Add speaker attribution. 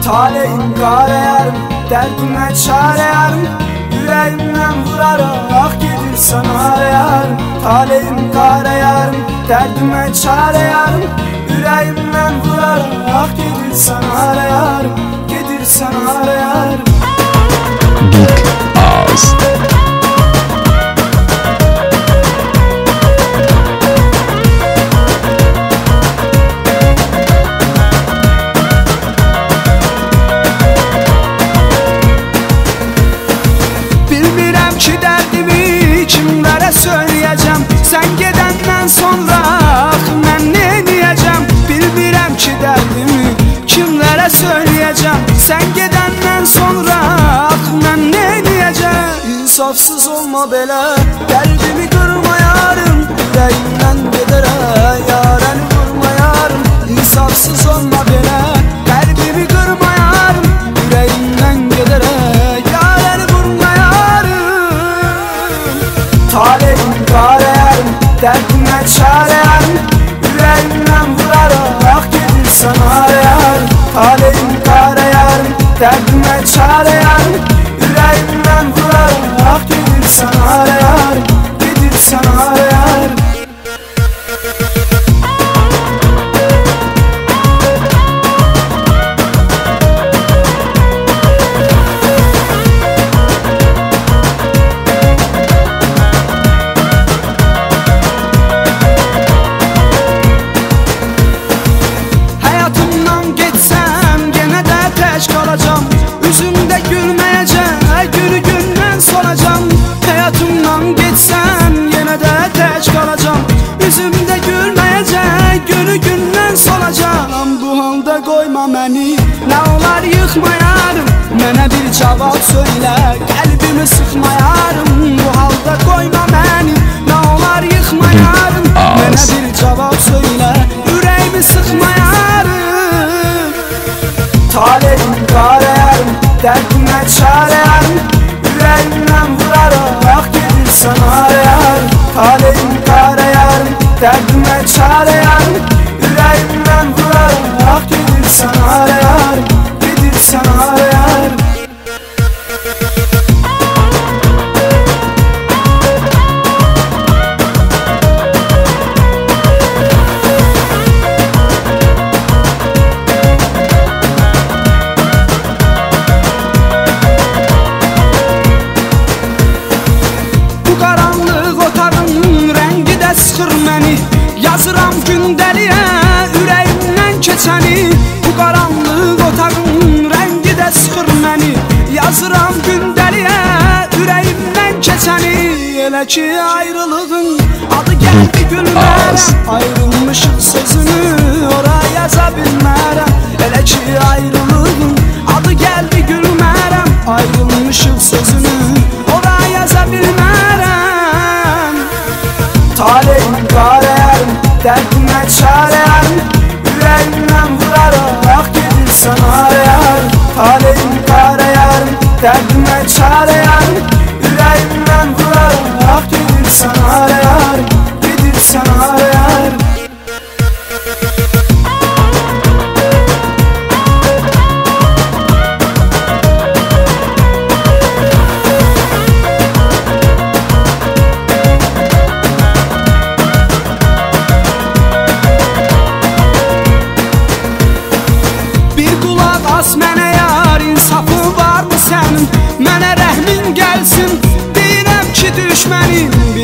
Speaker 1: Taleyim qara yarım, dərdimə çarə yarım, ürəyimdən vuraraq gedirsən hara yarım. Taleyim qara yarım, dərdimə çarə yarım, ürəyimdən vuraraq gedirsən hara yarım, gedirsən hara yarım.
Speaker 2: Big Oz.
Speaker 1: Söyleyeceğim, sen gedenden sonra ben ne diyeceğim? Bilmirəm ki derdimi kimlere söyleyeceğim, sen gedenden sonra ben ne diyeceğim? İnsafsız olma belə, kalbimi kırma yarım, yüreğimden gedere yarəni vurma yarım. İnsafsız olma belə, kalbimi kırma yarım, yüreğimden gedere yarəni vurma yarım. Taleyim qara yarım, dərdimə çarə yarım, ürəyimdən vuraraq gedirsən hara yarım. Taleyim qara yarım, dərdimə çarə yarım, ürəyimdən vuraraq gedirsən hara yarım, gedirsən hara yarım. Kalacağım, üzümde gülmeyecek, günü günden solacağım. Hayatımdan geçsem yine de teç kalacağım, üzümde gülmeyecek, günü günden solacağım. Bu halda koyma beni, ne olar yıkma yarım, mənə bir cevap söyle, kalbimi sıkma yarım. Bu halda koyma beni, ne olar yıkma yarım, mənə bir cevap söyle, yüreğimi sıkma yarım. Taleyim qara yarım, dərdimə çarə yarım, ürəyimdən vuraraq gedirsən hara yarım. Taleyim qara yarım, dərdimə çarə yarım, ürəyimdən vuraraq gedirsən hara yarım, gedirsən hara yarım. Sıxır məni, yazıram gündəliyə ürəyimdən keçəni. Bu qaranlıq otağın rəngi də sıxır məni, yazıram gündəliyə ürəyimdən keçəni. Elə ki ayrılığın adı gəldi gülmərəm, ayrılmışıq sözünü ora yaza bilmərəm. Elə ki ayrılığın adı gəldi gülmərəm, ayrılmışıq sözünü ora yaza bilmərəm. Taleyim qara yarım, dərdimə çarə yarım, ürəyimdən vuraraq gedirsən hara yarım. Taleyim qara yarım, dərdimə çarə yarım, ürəyimdən vuraraq gedirsən hara yarım, gedirsən hara yarım. Mənə yar, insafın var mı sənin? Mənə rəhmin gəlsin, deyirəm ki düşmənim.